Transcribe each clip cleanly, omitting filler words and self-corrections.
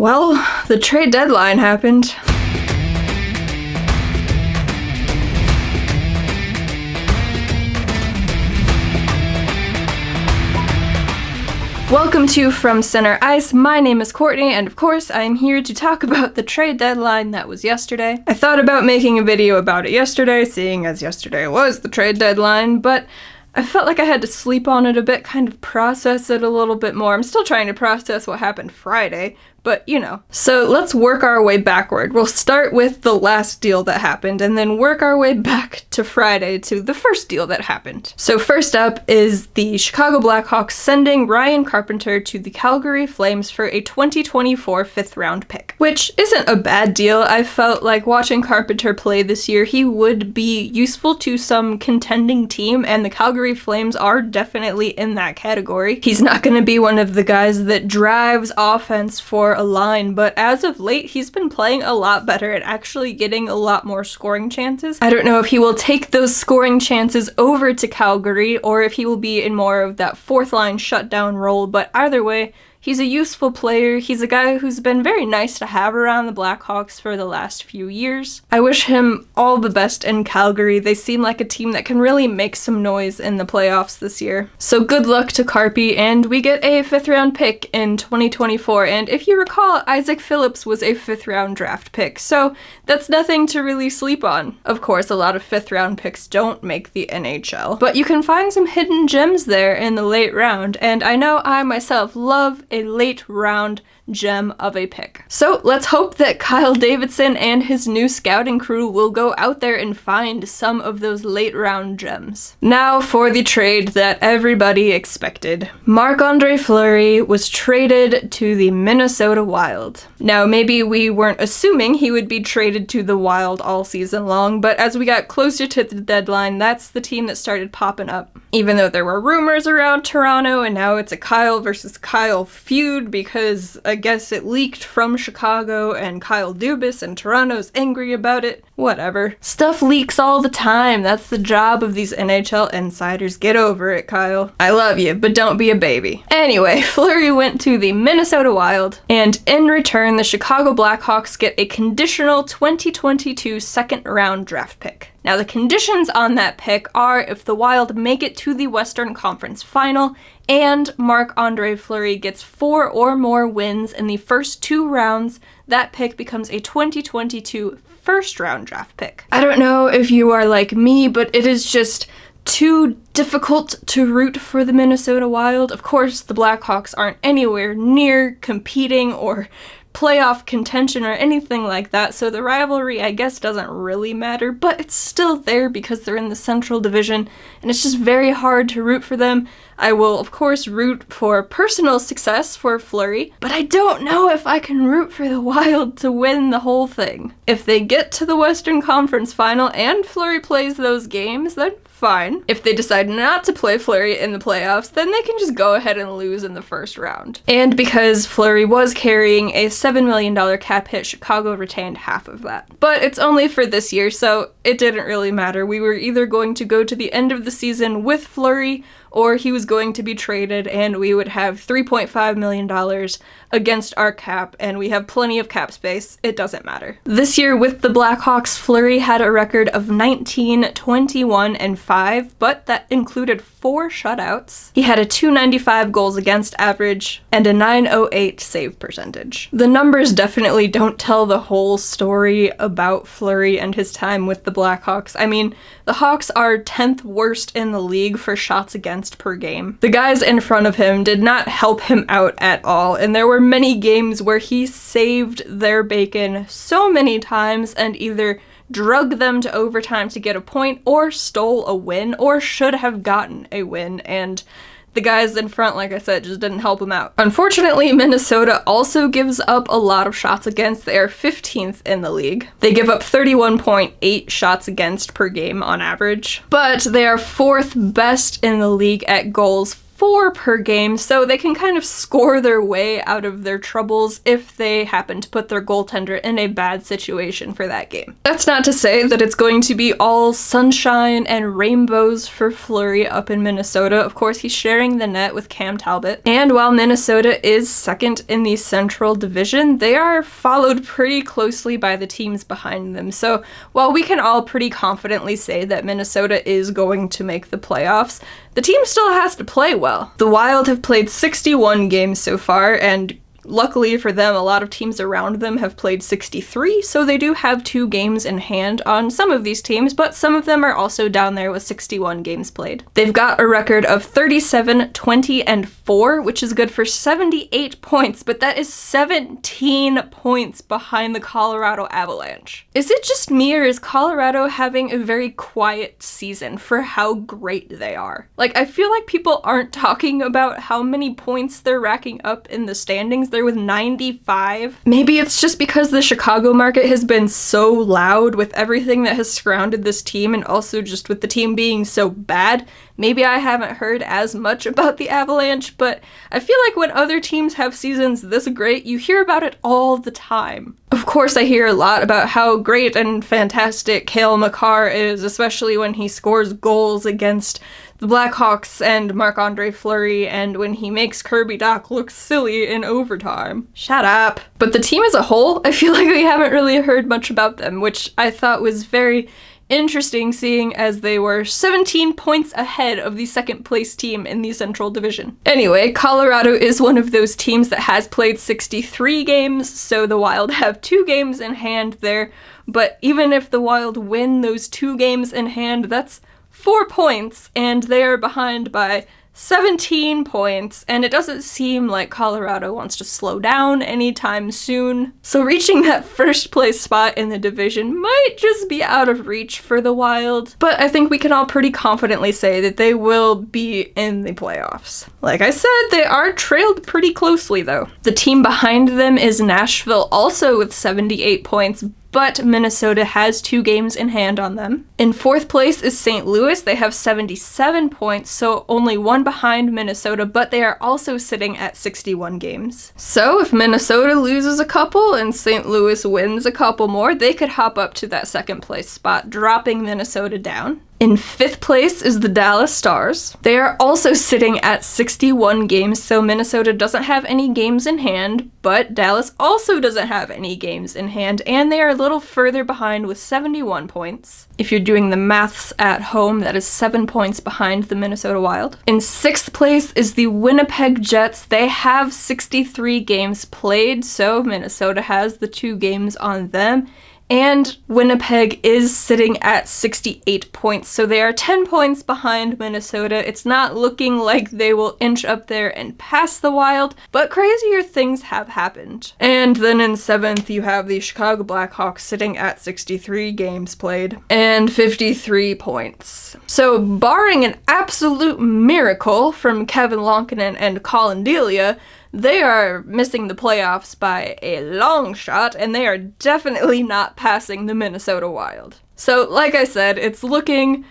Well, the trade deadline happened. Welcome to From Center Ice. My name is Courtney, and of course, I'm here to talk about the trade deadline that was yesterday. I thought about making a video about it yesterday, seeing as yesterday was the trade deadline, but I felt like I had to sleep on it a bit, kind of process it a little bit more. I'm still trying to process what happened Friday, but you know. So let's work our way backward. We'll start with the last deal that happened and then work our way back to Friday to the first deal that happened. So first up is the Chicago Blackhawks sending Ryan Carpenter to the Calgary Flames for a 2024 fifth round pick, which isn't a bad deal. I felt like watching Carpenter play this year, he would be useful to some contending team, and the Calgary Flames are definitely in that category. He's not going to be one of the guys that drives offense for a line, but as of late, he's been playing a lot better at actually getting a lot more scoring chances. I don't know if he will take those scoring chances over to Calgary or if he will be in more of that fourth line shutdown role, but either way, he's a useful player. He's a guy who's been very nice to have around the Blackhawks for the last few years. I wish him all the best in Calgary. They seem like a team that can really make some noise in the playoffs this year. So good luck to Carpy, and we get a fifth round pick in 2024. And if you recall, Isaac Phillips was a fifth round draft pick, so that's nothing to really sleep on. Of course, a lot of fifth round picks don't make the NHL, but you can find some hidden gems there in the late round, and I know I myself love a late round gem of a pick. So let's hope that Kyle Davidson and his new scouting crew will go out there and find some of those late round gems. Now for the trade that everybody expected. Marc-André Fleury was traded to the Minnesota Wild. Now maybe we weren't assuming he would be traded to the Wild all season long, but as we got closer to the deadline, that's the team that started popping up. Even though there were rumors around Toronto, and now it's a Kyle versus Kyle feud because I guess it leaked from Chicago and Kyle Dubas and Toronto's angry about it. Whatever. Stuff leaks all the time. That's the job of these NHL insiders. Get over it, Kyle. I love you, but don't be a baby. Anyway, Fleury went to the Minnesota Wild, and in return, the Chicago Blackhawks get a conditional 2022 second round draft pick. Now, the conditions on that pick are if the Wild make it to the Western Conference Final and Marc-André Fleury gets 4 or more wins in the first 2 rounds, that pick becomes a 2022 first round draft pick. I don't know if you are like me, but it is just too difficult to root for the Minnesota Wild. Of course, the Blackhawks aren't anywhere near competing or playoff contention or anything like that, so the rivalry, I guess, doesn't really matter, but it's still there because they're in the Central Division, and it's just very hard to root for them. I will, of course, root for personal success for Fleury, but I don't know if I can root for the Wild to win the whole thing. If they get to the Western Conference Final and Fleury plays those games, then fine. If they decide not to play Fleury in the playoffs, then they can just go ahead and lose in the first round. And because Fleury was carrying a $7 million cap hit, Chicago retained half of that. But it's only for this year, so it didn't really matter. We were either going to go to the end of the season with Fleury, or he was going to be traded and we would have $3.5 million against our cap, and we have plenty of cap space. It doesn't matter. This year with the Blackhawks, Fleury had a record of 19, 21, and 5, but that included 4 shutouts. He had a .295 goals against average and a .908 save percentage. The numbers definitely don't tell the whole story about Fleury and his time with the Blackhawks. I mean, the Hawks are 10th worst in the league for shots against per game. The guys in front of him did not help him out at all, and there were many games where he saved their bacon so many times and either drug them to overtime to get a point or stole a win or should have gotten a win, and the guys in front, like I said, just didn't help him out. Unfortunately, Minnesota also gives up a lot of shots against. They are 15th in the league. They give up 31.8 shots against per game on average, but they are 4th best in the league at goals 4 per game, so they can kind of score their way out of their troubles if they happen to put their goaltender in a bad situation for that game. That's not to say that it's going to be all sunshine and rainbows for Fleury up in Minnesota. Of course, he's sharing the net with Cam Talbot. And while Minnesota is second in the Central Division, they are followed pretty closely by the teams behind them. So while we can all pretty confidently say that Minnesota is going to make the playoffs, the team still has to play well. The Wild have played 61 games so far, and luckily for them, a lot of teams around them have played 63, so they do have 2 games in hand on some of these teams, but some of them are also down there with 61 games played. They've got a record of 37, 20, and 4, which is good for 78 points, but that is 17 points behind the Colorado Avalanche. Is it just me, or is Colorado having a very quiet season for how great they are? Like, I feel like people aren't talking about how many points they're racking up in the standings. They're with 95. Maybe it's just because the Chicago market has been so loud with everything that has surrounded this team, and also just with the team being so bad. Maybe I haven't heard as much about the Avalanche, but I feel like when other teams have seasons this great, you hear about it all the time. Of course, I hear a lot about how great and fantastic Cale Makar is, especially when he scores goals against the Blackhawks and Marc-André Fleury, and when he makes Kirby Dach look silly in overtime. Shut up. But the team as a whole, I feel like we haven't really heard much about them, which I thought was very interesting, seeing as they were 17 points ahead of the second place team in the Central Division. Anyway, Colorado is one of those teams that has played 63 games, so the Wild have 2 games in hand there, but even if the Wild win those 2 games in hand, that's 4 points, and they are behind by 17 points, and it doesn't seem like Colorado wants to slow down anytime soon. So reaching that first place spot in the division might just be out of reach for the Wild, but I think we can all pretty confidently say that they will be in the playoffs. Like I said, they are trailed pretty closely though. The team behind them is Nashville, also with 78 points, but Minnesota has 2 games in hand on them. In 4th place is St. Louis. They have 77 points, so only 1 behind Minnesota, but they are also sitting at 61 games. So if Minnesota loses a couple and St. Louis wins a couple more, they could hop up to that 2nd place spot, dropping Minnesota down. In 5th place is the Dallas Stars. They are also sitting at 61 games, so Minnesota doesn't have any games in hand, but Dallas also doesn't have any games in hand, and they are a little further behind with 71 points. If you're doing the maths at home, that is 7 points behind the Minnesota Wild. In 6th place is the Winnipeg Jets. They have 63 games played, so Minnesota has the 2 games on them. And Winnipeg is sitting at 68 points, so they are 10 points behind Minnesota. It's not looking like they will inch up there and pass the Wild, but crazier things have happened. And then in 7th, you have the Chicago Blackhawks sitting at 63 games played and 53 points. So barring an absolute miracle from Kevin Lankinen and Colin Delia, they are missing the playoffs by a long shot, and they are definitely not passing the Minnesota Wild. So, like I said, it's looking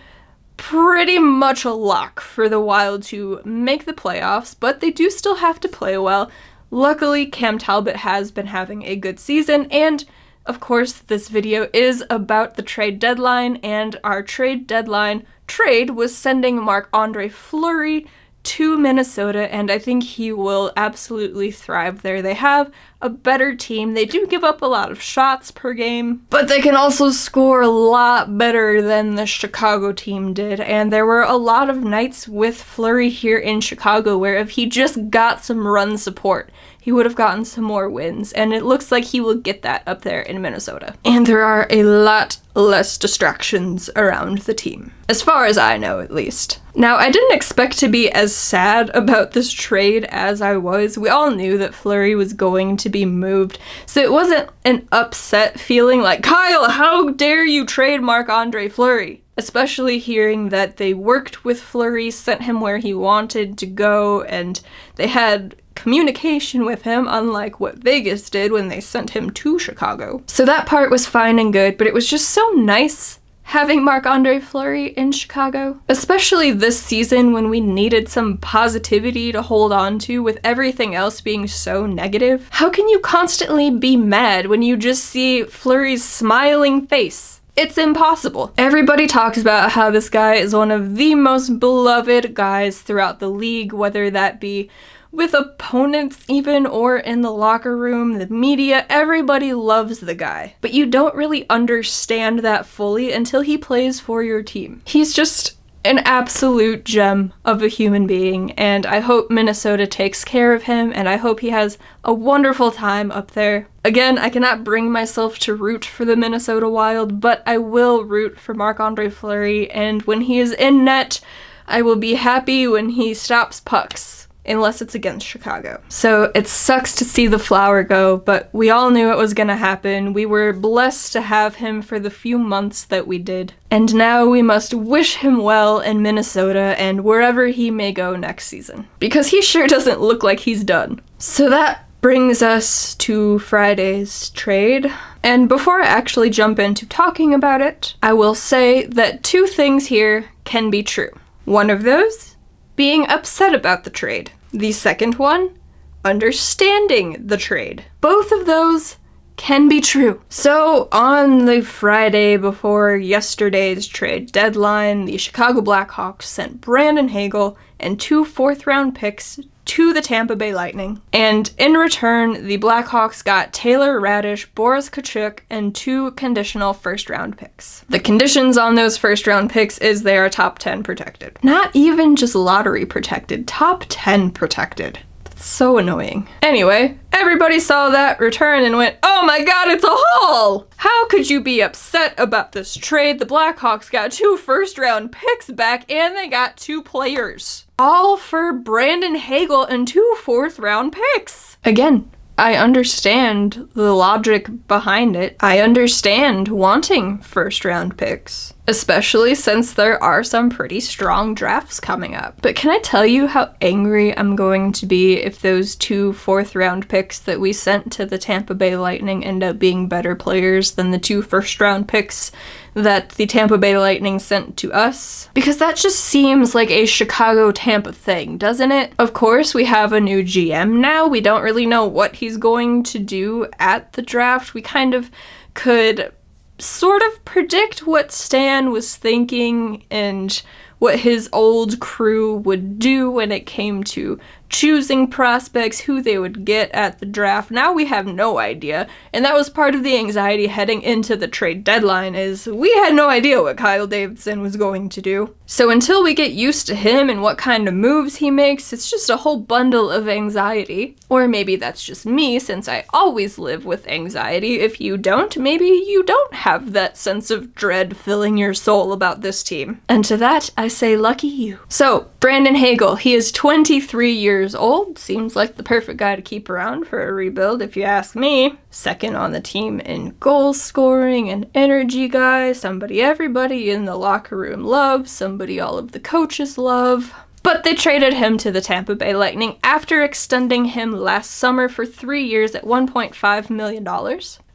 pretty much a lock for the Wild to make the playoffs, but they do still have to play well. Luckily, Cam Talbot has been having a good season, and of course, this video is about the trade deadline, and our trade deadline trade was sending Marc-Andre Fleury to Minnesota, and I think he will absolutely thrive there. They have a better team. They do give up a lot of shots per game, but they can also score a lot better than the Chicago team did, and there were a lot of nights with Fleury here in Chicago where if he just got some run support, he would have gotten some more wins, and it looks like he will get that up there in Minnesota. And there are a lot less distractions around the team, as far as I know, at least. Now, I didn't expect to be as sad about this trade as I was. We all knew that Fleury was going to be moved, so it wasn't an upset feeling like, Kyle, how dare you trade Marc-Andre Fleury? Especially hearing that they worked with Fleury, sent him where he wanted to go, and they had communication with him, unlike what Vegas did when they sent him to Chicago. So that part was fine and good, but it was just so nice having Marc-André Fleury in Chicago, especially this season when we needed some positivity to hold on to with everything else being so negative. How can you constantly be mad when you just see Fleury's smiling face? It's impossible. Everybody talks about how this guy is one of the most beloved guys throughout the league, whether that be with opponents even or in the locker room, the media. Everybody loves the guy. But you don't really understand that fully until he plays for your team. He's just an absolute gem of a human being, and I hope Minnesota takes care of him, and I hope he has a wonderful time up there. Again, I cannot bring myself to root for the Minnesota Wild, but I will root for Marc-André Fleury, and when he is in net, I will be happy when he stops pucks. Unless it's against Chicago. So it sucks to see the Flower go, but we all knew it was gonna happen. We were blessed to have him for the few months that we did. And now we must wish him well in Minnesota and wherever he may go next season. Because he sure doesn't look like he's done. So that brings us to Friday's trade. And before I actually jump into talking about it, I will say that two things here can be true. One of those, being upset about the trade. The second one, understanding the trade. Both of those can be true. So on the Friday before yesterday's trade deadline, the Chicago Blackhawks sent Brandon Hagel and 2 fourth-round picks to the Tampa Bay Lightning. And in return, the Blackhawks got Taylor Raddysh, Boris Katchouk, and 2 conditional first-round picks. The conditions on those first-round picks is they are top 10 protected. Not even just lottery protected, top 10 protected. That's so annoying. Anyway, everybody saw that return and went, oh my god, it's a haul! How could you be upset about this trade? The Blackhawks got 2 first-round picks back and they got 2 players. All for Brandon Hagel and 2 fourth-round picks. Again, I understand the logic behind it. I understand wanting first-round picks, especially since there are some pretty strong drafts coming up. But can I tell you how angry I'm going to be if those 2 fourth-round picks that we sent to the Tampa Bay Lightning end up being better players than the 2 first-round picks that the Tampa Bay Lightning sent to us? Because that just seems like a Chicago-Tampa thing, doesn't it? Of course, we have a new GM now. We don't really know what he's going to do at the draft. We kind of could sort of predict what Stan was thinking and what his old crew would do when it came to choosing prospects, who they would get at the draft. Now we have no idea, and that was part of the anxiety heading into the trade deadline, is we had no idea what Kyle Davidson was going to do. So until we get used to him and what kind of moves he makes, it's just a whole bundle of anxiety. Or maybe that's just me, since I always live with anxiety. If you don't, maybe you don't have that sense of dread filling your soul about this team. And to that, I say lucky you. So, Brandon Hagel, he is 23 years old. Seems like the perfect guy to keep around for a rebuild, if you ask me. Second on the team in goal scoring, an energy guy, somebody everybody in the locker room loves, somebody all of the coaches love. But they traded him to the Tampa Bay Lightning after extending him last summer for 3 years at $1.5 million.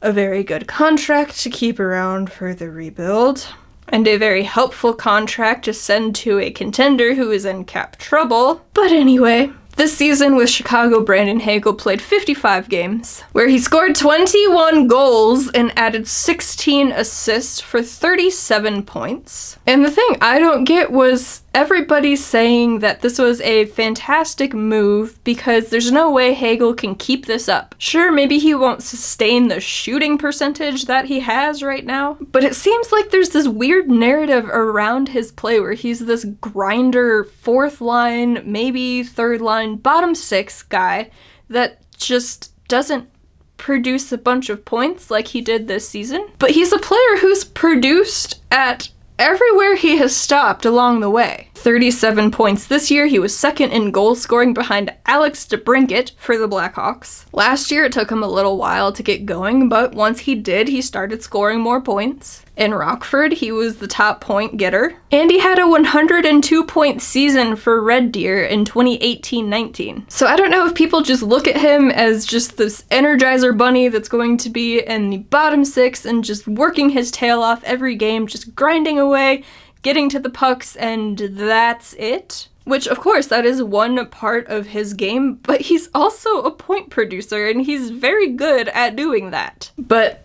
A very good contract to keep around for the rebuild. And a very helpful contract to send to a contender who is in cap trouble. But anyway, this season with Chicago, Brandon Hagel played 55 games, where he scored 21 goals and added 16 assists for 37 points. And the thing I don't get was everybody's saying that this was a fantastic move because there's no way Hagel can keep this up. Sure, maybe he won't sustain the shooting percentage that he has right now, but it seems like there's this weird narrative around his play where he's this grinder, fourth line, maybe third line, bottom six guy that just doesn't produce a bunch of points like he did this season. But he's a player who's produced at everywhere he has stopped along the way. 37 points this year. He was second in goal scoring behind Alex DeBrincat for the Blackhawks. Last year, it took him a little while to get going, but once he did, he started scoring more points. In Rockford, he was the top point getter. And he had a 102-point season for Red Deer in 2018-19. So I don't know if people just look at him as just this Energizer bunny that's going to be in the bottom six and just working his tail off every game, just grinding away, getting to the pucks, and that's it. Which, of course, that is one part of his game, but he's also a point producer, and he's very good at doing that. But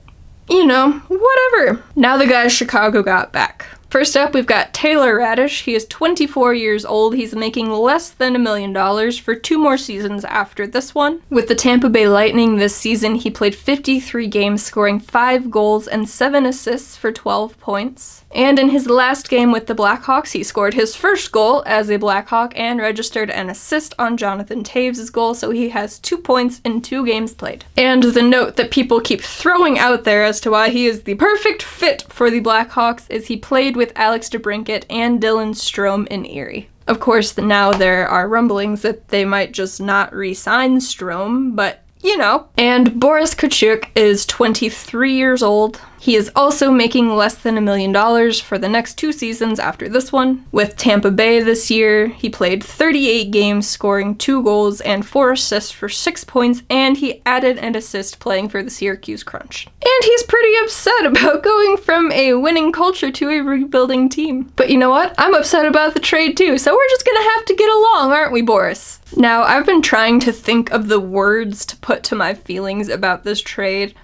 you know, whatever. Now the guys Chicago got back. First up, we've got Taylor Raddysh. He is 24 years old. He's making less than $1 million for 2 more seasons after this one. With the Tampa Bay Lightning this season, he played 53 games, scoring 5 goals and 7 assists for 12 points. And in his last game with the Blackhawks, he scored his first goal as a Blackhawk and registered an assist on Jonathan Toews' goal, so he has 2 points in 2 games played. And the note that people keep throwing out there as to why he is the perfect fit for the Blackhawks is he played with Alex DeBrincat and Dylan Strome in Erie. Of course, now there are rumblings that they might just not re-sign Strome, but you know. And Boris Katchouk is 23 years old. He is also making less than $1 million for the next 2 seasons after this one. With Tampa Bay this year, he played 38 games, scoring 2 goals and 4 assists for 6 points, and he added an assist playing for the Syracuse Crunch. And he's pretty upset about going from a winning culture to a rebuilding team. But you know what? I'm upset about the trade too, so we're just gonna have to get along, aren't we, Boris? Now, I've been trying to think of the words to put to my feelings about this trade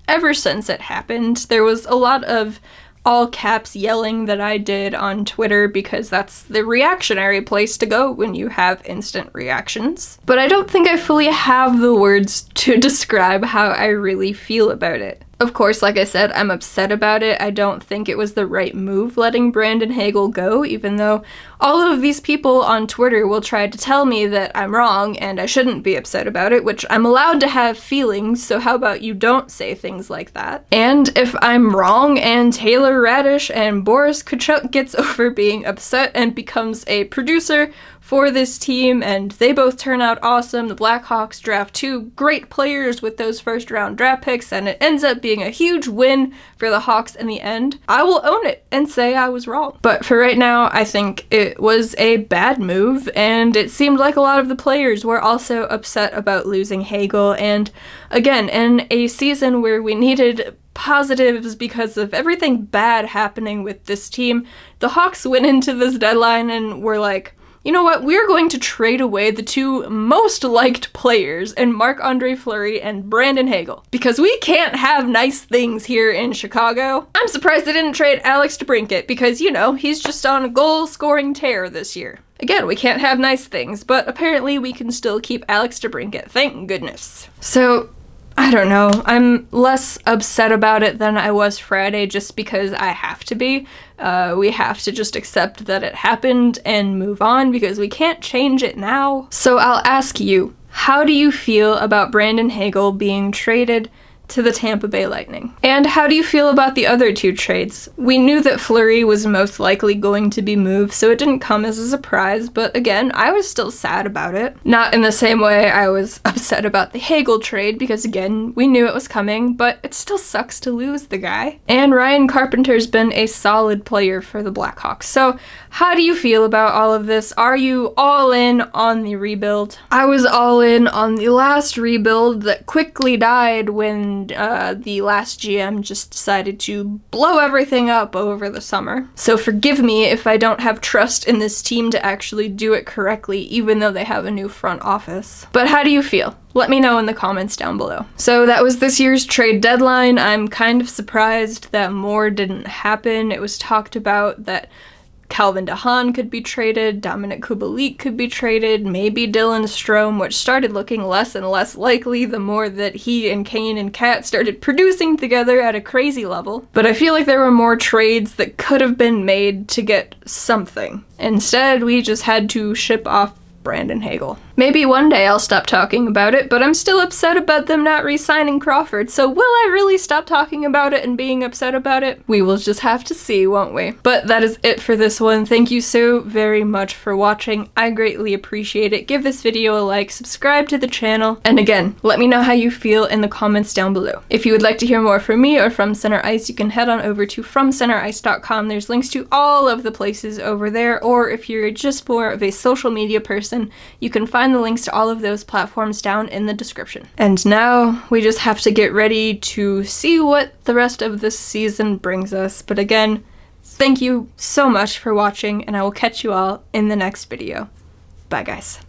ever since it happened. There was a lot of all caps yelling that I did on Twitter because that's the reactionary place to go when you have instant reactions. But I don't think I fully have the words to describe how I really feel about it. Of course, like I said, I'm upset about it. I don't think it was the right move letting Brandon Hagel go, even though all of these people on Twitter will try to tell me that I'm wrong and I shouldn't be upset about it, which I'm allowed to have feelings, so how about you don't say things like that? And if I'm wrong and Taylor Raddysh and Boris Katchouk gets over being upset and becomes a producer for this team, and they both turn out awesome, the Blackhawks draft 2 great players with those first-round draft picks, and it ends up being a huge win for the Hawks in the end, I will own it and say I was wrong. But for right now, I think it was a bad move, and it seemed like a lot of the players were also upset about losing Hegel, and again, in a season where we needed positives because of everything bad happening with this team, the Hawks went into this deadline and were like, you know what, we're going to trade away the 2 most liked players in Marc-André Fleury and Brandon Hagel. Because we can't have nice things here in Chicago. I'm surprised they didn't trade Alex DeBrincat because, you know, he's just on a goal-scoring tear this year. Again, we can't have nice things, but apparently we can still keep Alex DeBrincat, thank goodness. So, I don't know, I'm less upset about it than I was Friday just because I have to be. We have to just accept that it happened and move on because we can't change it now. So I'll ask you, how do you feel about Brandon Hagel being traded to the Tampa Bay Lightning? And how do you feel about the other 2 trades? We knew that Fleury was most likely going to be moved, so it didn't come as a surprise, but again, I was still sad about it. Not in the same way I was upset about the Hagel trade, because again, we knew it was coming, but it still sucks to lose the guy. And Ryan Carpenter's been a solid player for the Blackhawks, so how do you feel about all of this? Are you all in on the rebuild? I was all in on the last rebuild that quickly died when the last GM just decided to blow everything up over the summer. So forgive me if I don't have trust in this team to actually do it correctly, even though they have a new front office. But how do you feel? Let me know in the comments down below. So that was this year's trade deadline. I'm kind of surprised that more didn't happen. It was talked about that Calvin DeHaan could be traded, Dominic Kubalik could be traded, maybe Dylan Strome, which started looking less and less likely the more that he and Kane and Kat started producing together at a crazy level. But I feel like there were more trades that could have been made to get something. Instead, we just had to ship off Brandon Hagel. Maybe one day I'll stop talking about it, but I'm still upset about them not re-signing Crawford, so will I really stop talking about it and being upset about it? We will just have to see, won't we? But that is it for this one. Thank you so very much for watching. I greatly appreciate it. Give this video a like, subscribe to the channel, and again, let me know how you feel in the comments down below. If you would like to hear more from me or from Center Ice, you can head on over to FromCenterIce.com. There's links to all of the places over there, or if you're just more of a social media person, you can find the links to all of those platforms down in the description. And now we just have to get ready to see what the rest of this season brings us. But again, thank you so much for watching, and I will catch you all in the next video. Bye guys.